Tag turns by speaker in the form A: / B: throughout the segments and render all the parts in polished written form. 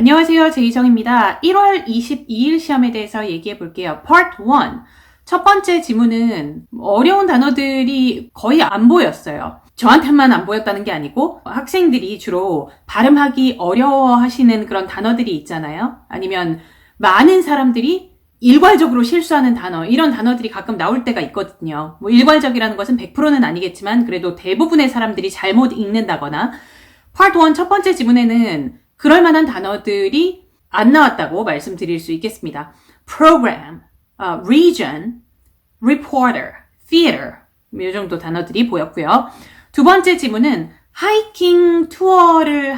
A: 안녕하세요. 제이정입니다. 1월 22일 시험에 대해서 얘기해 볼게요. Part 1. 첫 번째 지문은 어려운 단어들이 거의 안 보였어요. 저한테만 안 보였다는 게 아니고 학생들이 주로 발음하기 어려워하시는 그런 단어들이 있잖아요. 아니면 많은 사람들이 일괄적으로 실수하는 단어, 이런 단어들이 가끔 나올 때가 있거든요. 일괄적이라는 것은 100%는 아니겠지만 그래도 대부분의 사람들이 잘못 읽는다거나. Part 1 첫 번째 지문에는 그럴 만한 단어들이 안 나왔다고 말씀드릴 수 있겠습니다. Program, region, reporter, theater 이 정도 단어들이 보였고요. 두 번째 지문은 하이킹 투어를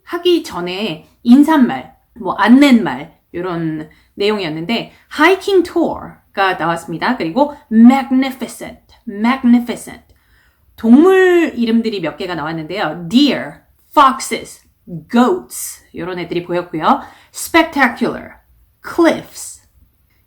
A: 하기 전에 인사말, 안내말 이런 내용이었는데 하이킹 투어가 나왔습니다. 그리고 magnificent, magnificent 동물 이름들이 몇 개가 나왔는데요. Deer, foxes, goats 이런 애들이 보였고요. spectacular, cliffs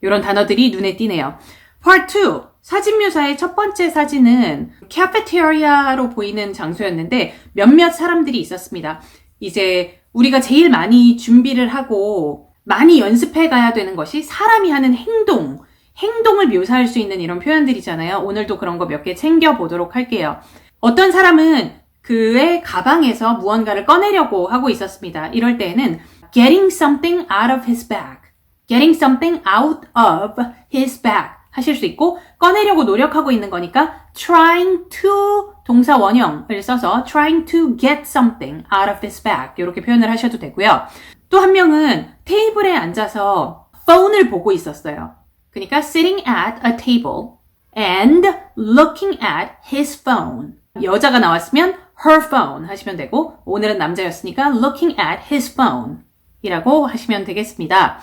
A: 이런 단어들이 눈에 띄네요. Part 2 사진 묘사의 첫 번째 사진은 카페테리아로 보이는 장소였는데 몇몇 사람들이 있었습니다. 이제 우리가 제일 많이 준비를 하고 많이 연습해 가야 되는 것이 사람이 하는 행동을 묘사할 수 있는 이런 표현들이잖아요. 오늘도 그런 거 몇 개 챙겨보도록 할게요. 어떤 사람은 그의 가방에서 무언가를 꺼내려고 하고 있었습니다. 이럴 때에는 getting something out of his bag, getting something out of his bag 하실 수 있고 꺼내려고 노력하고 있는 거니까 trying to 동사 원형을 써서 trying to get something out of his bag 이렇게 표현을 하셔도 되고요. 또 한 명은 테이블에 앉아서 폰을 보고 있었어요. 그러니까 sitting at a table and looking at his phone. 여자가 나왔으면 her phone 하시면 되고 오늘은 남자였으니까 looking at his phone 이라고 하시면 되겠습니다.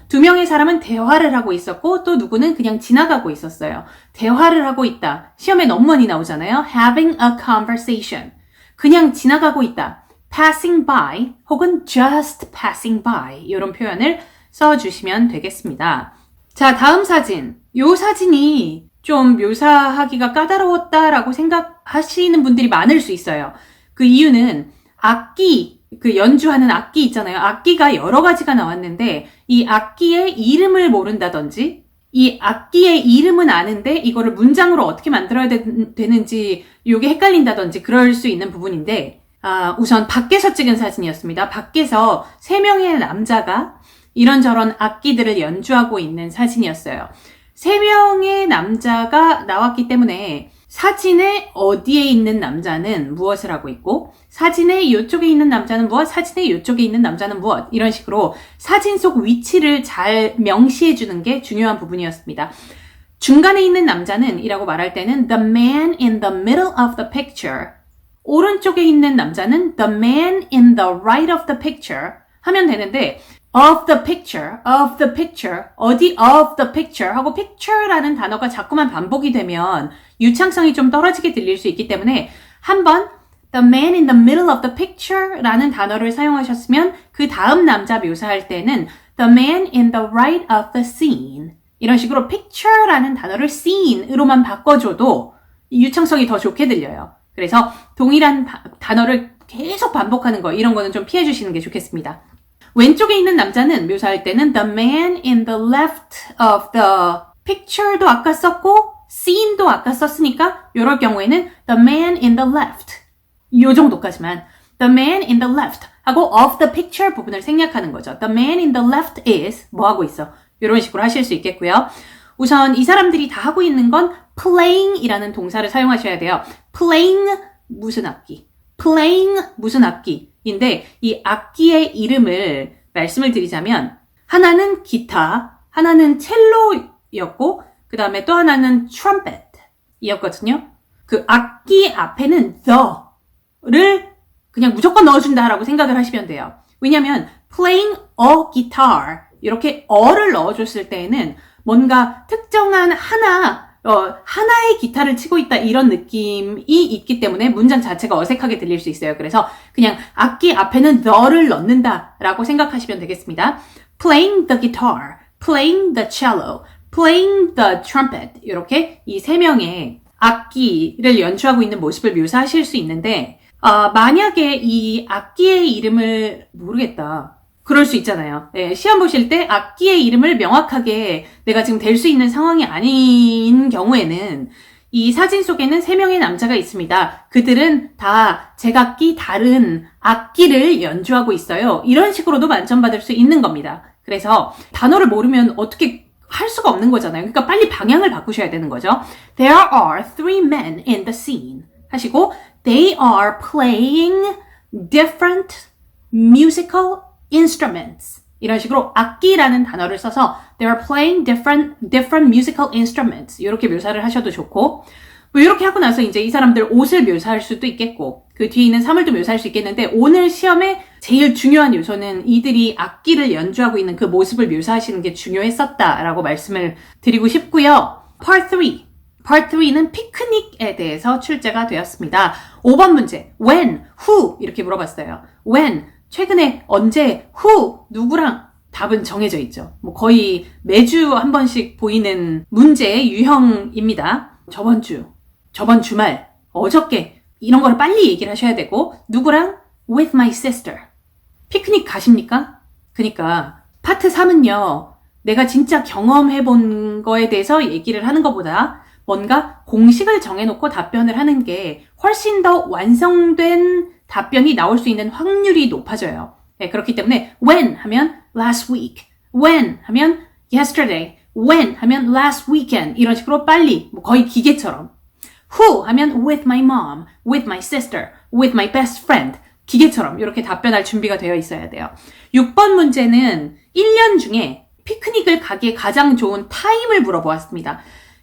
A: 두 명의 사람은 대화를 하고 있었고 또 누구는 그냥 지나가고 있었어요. 대화를 하고 있다. 시험에 너무 많이 나오잖아요. having a conversation. 그냥 지나가고 있다. passing by 혹은 just passing by 이런 표현을 써주시면 되겠습니다. 자, 다음 사진. 이 사진이 좀 묘사하기가 까다로웠다라고 생각하시는 분들이 많을 수 있어요. 그 이유는 악기, 연주하는 악기 있잖아요. 악기가 여러 가지가 나왔는데 이 악기의 이름을 모른다든지 이 악기의 이름은 아는데 이거를 문장으로 어떻게 만들어야 되는지 이게 헷갈린다든지 그럴 수 있는 부분인데 우선 밖에서 찍은 사진이었습니다. 밖에서 3명의 남자가 이런저런 악기들을 연주하고 있는 사진이었어요. 3명의 남자가 나왔기 때문에 사진의 어디에 있는 남자는 무엇을 하고 있고 사진의 이쪽에 있는 남자는 무엇, 사진의 이쪽에 있는 남자는 무엇 이런 식으로 사진 속 위치를 잘 명시해 주는 게 중요한 부분이었습니다. 중간에 있는 남자는 이라고 말할 때는 the man in the middle of the picture 오른쪽에 있는 남자는 the man in the right of the picture 하면 되는데 of the picture, 어디 of the picture 하고 picture라는 단어가 자꾸만 반복이 되면 유창성이 좀 떨어지게 들릴 수 있기 때문에 한번 the man in the middle of the picture라는 단어를 사용하셨으면 그 다음 남자 묘사할 때는 the man in the right of the scene 이런 식으로 picture라는 단어를 scene으로만 바꿔줘도 유창성이 더 좋게 들려요. 그래서 동일한 단어를 계속 반복하는 거 이런 거는 좀 피해 주시는 게 좋겠습니다. 왼쪽에 있는 남자는 묘사할 때는 the man in the left of the picture도 아까 썼고 scene도 아까 썼으니까 이럴 경우에는 the man in the left 요 정도까지만 the man in the left 하고 of the picture 부분을 생략하는 거죠. the man in the left is 뭐 하고 있어? 이런 식으로 하실 수 있겠고요. 우선 이 사람들이 다 하고 있는 건 playing 이라는 동사를 사용하셔야 돼요. playing 무슨 악기? playing 무슨 악기인데 이 악기의 이름을 말씀을 드리자면 하나는 기타, 하나는 첼로였고 그 다음에 또 하나는 trumpet이었거든요. 그 악기 앞에는 the를 그냥 무조건 넣어준다라고 생각을 하시면 돼요. 왜냐하면 playing a guitar 이렇게 어를 넣어줬을 때에는 뭔가 특정한 하나의 기타를 치고 있다 이런 느낌이 있기 때문에 문장 자체가 어색하게 들릴 수 있어요. 그래서 그냥 악기 앞에는 the를 넣는다라고 생각하시면 되겠습니다. Playing the guitar, playing the cello, playing the trumpet 이렇게 이 3명의 악기를 연주하고 있는 모습을 묘사하실 수 있는데 만약에 이 악기의 이름을 모르겠다. 그럴 수 있잖아요. 예, 시험 보실 때 악기의 이름을 명확하게 내가 지금 될 수 있는 상황이 아닌 경우에는 이 사진 속에는 3명의 남자가 있습니다. 그들은 다 제각기 다른 악기를 연주하고 있어요. 이런 식으로도 만점 받을 수 있는 겁니다. 그래서 단어를 모르면 어떻게 할 수가 없는 거잖아요. 그러니까 빨리 방향을 바꾸셔야 되는 거죠. There are 3 men in the scene. 하시고 They are playing different musical instruments. 이런 식으로 악기라는 단어를 써서 They are playing different musical instruments. 이렇게 묘사를 하셔도 좋고 뭐 이렇게 하고 나서 이제 이 사람들 옷을 묘사할 수도 있겠고 그 뒤에 있는 사물도 묘사할 수 있겠는데 오늘 시험에 제일 중요한 요소는 이들이 악기를 연주하고 있는 그 모습을 묘사하시는 게 중요했었다라고 말씀을 드리고 싶고요. Part 3. Part 3는 피크닉에 대해서 출제가 되었습니다. 5번 문제. When, who 이렇게 물어봤어요. When, 최근에, 언제, who, 누구랑 답은 정해져 있죠. 뭐 거의 매주 한 번씩 보이는 문제의 유형입니다. 저번 주, 저번 주말, 어저께 이런 거를 빨리 얘기를 하셔야 되고 누구랑? With my sister. 피크닉 가십니까? 그러니까 파트 3은요. 내가 진짜 경험해본 거에 대해서 얘기를 하는 것보다 뭔가 공식을 정해놓고 답변을 하는 게 훨씬 더 완성된 답변이 나올 수 있는 확률이 높아져요. 네, 그렇기 때문에 when 하면 last week, when 하면 yesterday, when 하면 last weekend 이런 식으로 빨리 뭐 거의 기계처럼 who 하면 with my mom, with my sister, with my best friend 기계처럼 이렇게 답변할 준비가 되어 있어야 돼요. 6번 문제는 1년 중에 피크닉을 가기에 가장 좋은 타임을 물어보았습니다.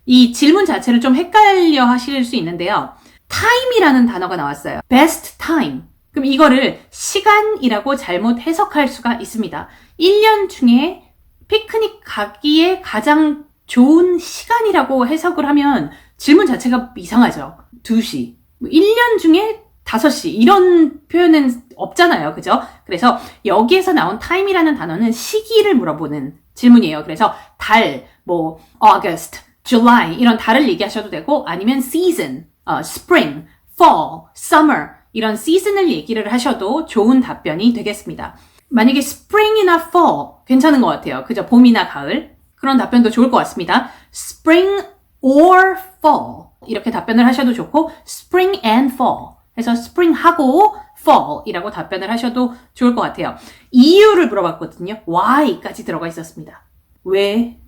A: 이 질문 자체를 좀 헷갈려 하실 수 있는데요. time이라는 단어가 나왔어요. best time. 그럼 이거를 시간이라고 잘못 해석할 수가 있습니다. 1년 중에 피크닉 가기에 가장 좋은 시간이라고 해석을 하면 질문 자체가 이상하죠. 2시. 1년 중에 5시. 이런 표현은 없잖아요. 그죠? 그래서 여기에서 나온 time이라는 단어는 시기를 물어보는 질문이에요. 그래서 달, 뭐 August, July 이런 달을 얘기하셔도 되고 아니면 season, spring, fall, summer 이런 시즌을 얘기를 하셔도 좋은 답변이 되겠습니다. 만약에 spring이나 fall 괜찮은 것 같아요. 그죠? 봄이나 가을 그런 답변도 좋을 것 같습니다. spring or fall 이렇게 답변을 하셔도 좋고 spring and fall 해서 spring하고 fall이라고 답변을 하셔도 좋을 것 같아요. 이유를 물어봤거든요. why까지 들어가 있었습니다. 왜?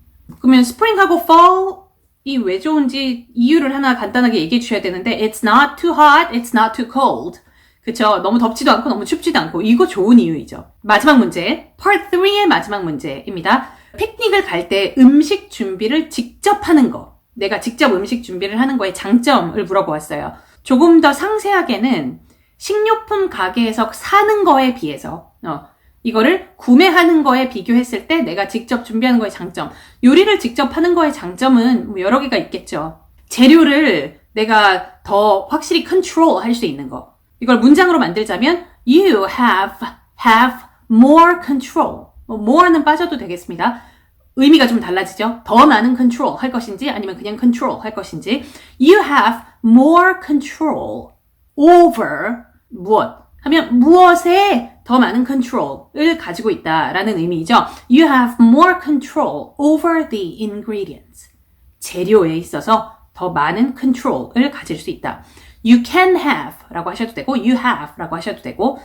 A: 그러면 spring하고 fall이 왜 좋은지 이유를 하나 간단하게 얘기해 주셔야 되는데 it's not too hot, it's not too cold. 그쵸? 너무 덥지도 않고 너무 춥지도 않고 이거 좋은 이유이죠. 마지막 문제, Part 3의 마지막 문제입니다. 피크닉을 갈 때 음식 준비를 직접 하는 거. 내가 직접 음식 준비를 하는 거에 장점을 물어보았어요. 조금 더 상세하게는 식료품 가게에서 사는 거에 비해서 이거를 구매하는 거에 비교했을 때 내가 직접 준비하는 거의 장점. 요리를 직접 하는 거의 장점은 뭐 여러 개가 있겠죠. 재료를 내가 더 확실히 컨트롤 할 수 있는 거. 이걸 문장으로 만들자면 You have more control. more는 빠져도 되겠습니다. 의미가 좀 달라지죠. 더 많은 control 할 것인지 아니면 그냥 control 할 것인지 You have more control over 무엇 하면 무엇에 더 많은 control을 가지고 있다라는 의미이죠. You have more control over the ingredients. 재료에 있어서 더 많은 control을 가질 수 있다. You can have 라고 하셔도 되고 you have 라고 하셔도 되고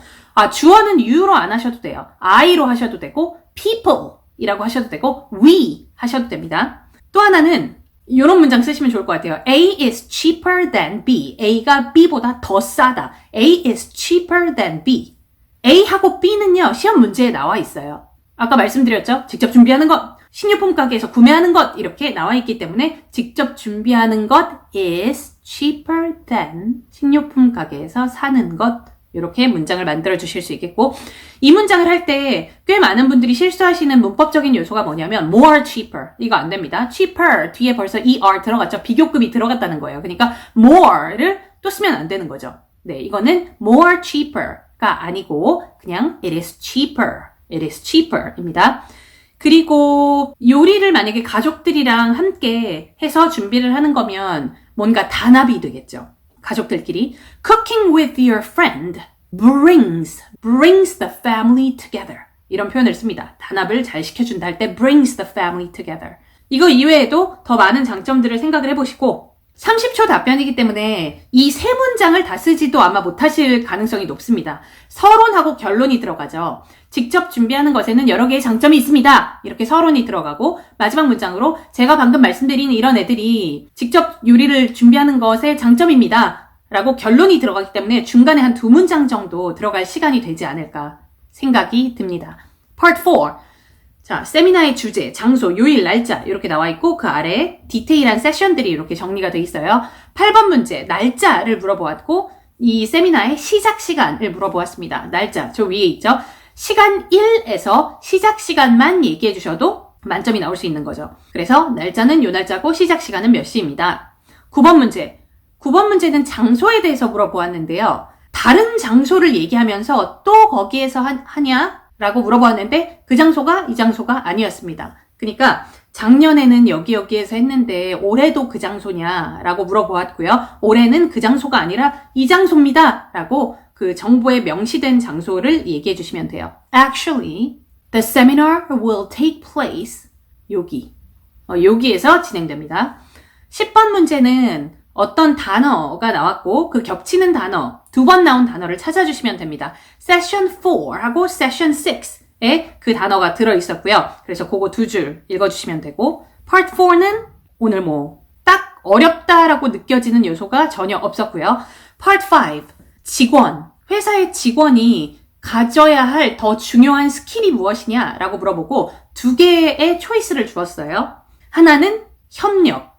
A: 주어는 you로 안 하셔도 돼요. I로 하셔도 되고 people 이라고 하셔도 되고 we 하셔도 됩니다. 또 하나는 이런 문장 쓰시면 좋을 것 같아요. A is cheaper than B. A가 B보다 더 싸다. A is cheaper than B. A하고 B는요. 시험 문제에 나와 있어요. 아까 말씀드렸죠? 직접 준비하는 것, 식료품 가게에서 구매하는 것 이렇게 나와 있기 때문에 직접 준비하는 것 is cheaper than 식료품 가게에서 사는 것 이렇게 문장을 만들어 주실 수 있겠고 이 문장을 할 때 꽤 많은 분들이 실수하시는 문법적인 요소가 뭐냐면 more cheaper 이거 안 됩니다. cheaper 뒤에 벌써 er 들어갔죠. 비교급이 들어갔다는 거예요. 그러니까 more를 또 쓰면 안 되는 거죠. 네, 이거는 more cheaper가 아니고 그냥 it is cheaper입니다. 그리고 요리를 만약에 가족들이랑 함께 해서 준비를 하는 거면 뭔가 단합이 되겠죠. 가족들끼리 Cooking with your friend brings the family together. 이런 표현을 씁니다. 단합을 잘 시켜준다 할 때 brings the family together. 이거 이외에도 더 많은 장점들을 생각을 해보시고 30초 답변이기 때문에 이 세 문장을 다 쓰지도 아마 못하실 가능성이 높습니다. 서론하고 결론이 들어가죠. 직접 준비하는 것에는 여러 개의 장점이 있습니다. 이렇게 서론이 들어가고 마지막 문장으로 제가 방금 말씀드린 이런 애들이 직접 요리를 준비하는 것의 장점입니다. 라고 결론이 들어가기 때문에 중간에 한 2문장 정도 들어갈 시간이 되지 않을까 생각이 듭니다. Part 4. 자, 세미나의 주제, 장소, 요일, 날짜 이렇게 나와 있고 그 아래에 디테일한 세션들이 이렇게 정리가 돼 있어요. 8번 문제, 날짜를 물어보았고 이 세미나의 시작 시간을 물어보았습니다. 날짜, 저 위에 있죠. 시간 1에서 시작 시간만 얘기해 주셔도 만점이 나올 수 있는 거죠. 그래서 날짜는 요 날짜고 시작 시간은 몇 시입니다. 9번 문제, 9번 문제는 장소에 대해서 물어보았는데요. 다른 장소를 얘기하면서 또 거기에서 하냐? 라고 물어보았는데 그 장소가 이 장소가 아니었습니다. 그러니까 작년에는 여기에서 했는데 올해도 그 장소냐? 라고 물어보았고요. 올해는 그 장소가 아니라 이 장소입니다. 라고 그 정보에 명시된 장소를 얘기해 주시면 돼요. Actually, the seminar will take place 여기에서 진행됩니다. 10번 문제는 어떤 단어가 나왔고 그 겹치는 단어, 2번 나온 단어를 찾아주시면 됩니다. Session 4하고 Session 6에 그 단어가 들어있었고요. 그래서 그거 2줄 읽어주시면 되고 Part 4는 오늘 딱 어렵다라고 느껴지는 요소가 전혀 없었고요. Part 5, 직원, 회사의 직원이 가져야 할 더 중요한 스킬이 무엇이냐라고 물어보고 2개의 초이스를 주었어요. 하나는 협력,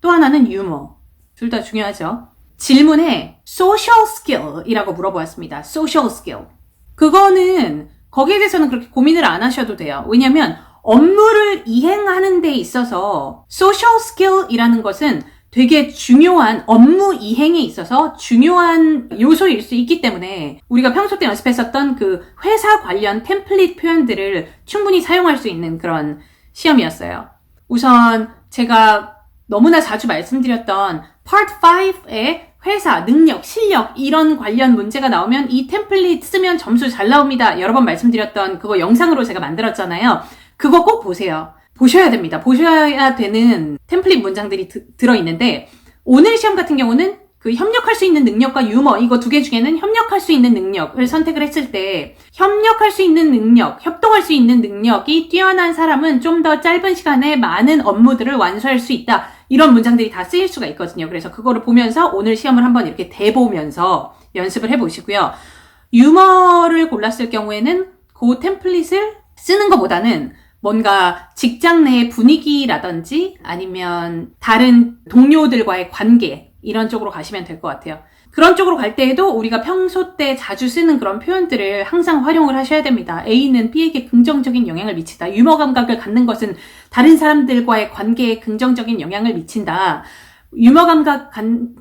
A: 또 하나는 유머. 둘 다 중요하죠. 질문에 social skill이라고 물어보았습니다. social skill. 그거는 거기에 대해서는 그렇게 고민을 안 하셔도 돼요. 왜냐면 업무를 이행하는 데 있어서 social skill이라는 것은 되게 중요한 업무 이행에 있어서 중요한 요소일 수 있기 때문에 우리가 평소 때 연습했었던 그 회사 관련 템플릿 표현들을 충분히 사용할 수 있는 그런 시험이었어요. 우선 제가 너무나 자주 말씀드렸던 Part 5의 회사, 능력, 실력 이런 관련 문제가 나오면 이 템플릿 쓰면 점수 잘 나옵니다. 여러 번 말씀드렸던 그거 영상으로 제가 만들었잖아요. 그거 꼭 보세요. 보셔야 됩니다. 보셔야 되는 템플릿 문장들이 들어있는데 오늘 시험 같은 경우는 그 협력할 수 있는 능력과 유머 이거 2개 중에는 협력할 수 있는 능력을 선택을 했을 때 협력할 수 있는 능력, 협동할 수 있는 능력이 뛰어난 사람은 좀 더 짧은 시간에 많은 업무들을 완수할 수 있다. 이런 문장들이 다 쓰일 수가 있거든요. 그래서 그거를 보면서 오늘 시험을 한번 이렇게 대보면서 연습을 해보시고요. 유머를 골랐을 경우에는 그 템플릿을 쓰는 것보다는 뭔가 직장 내 분위기라든지 아니면 다른 동료들과의 관계 이런 쪽으로 가시면 될 것 같아요. 그런 쪽으로 갈 때에도 우리가 평소 때 자주 쓰는 그런 표현들을 항상 활용을 하셔야 됩니다. A는 B에게 긍정적인 영향을 미친다. 유머 감각을 갖는 것은 다른 사람들과의 관계에 긍정적인 영향을 미친다. 유머 감각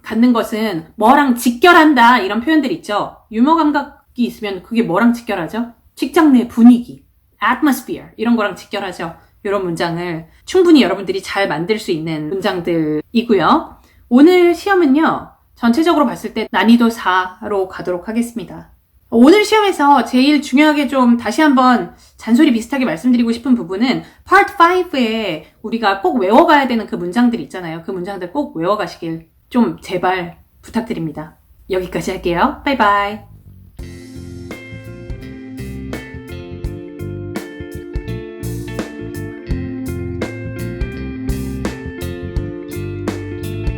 A: 갖는 것은 뭐랑 직결한다. 이런 표현들 있죠. 유머 감각이 있으면 그게 뭐랑 직결하죠? 직장 내 분위기, atmosphere 이런 거랑 직결하죠. 이런 문장을 충분히 여러분들이 잘 만들 수 있는 문장들이고요. 오늘 시험은요. 전체적으로 봤을 때 난이도 4로 가도록 하겠습니다. 오늘 시험에서 제일 중요하게 좀 다시 한번 잔소리 비슷하게 말씀드리고 싶은 부분은 Part 5에 우리가 꼭 외워가야 되는 그 문장들 있잖아요. 그 문장들 꼭 외워가시길 좀 제발 부탁드립니다. 여기까지 할게요. 바이바이.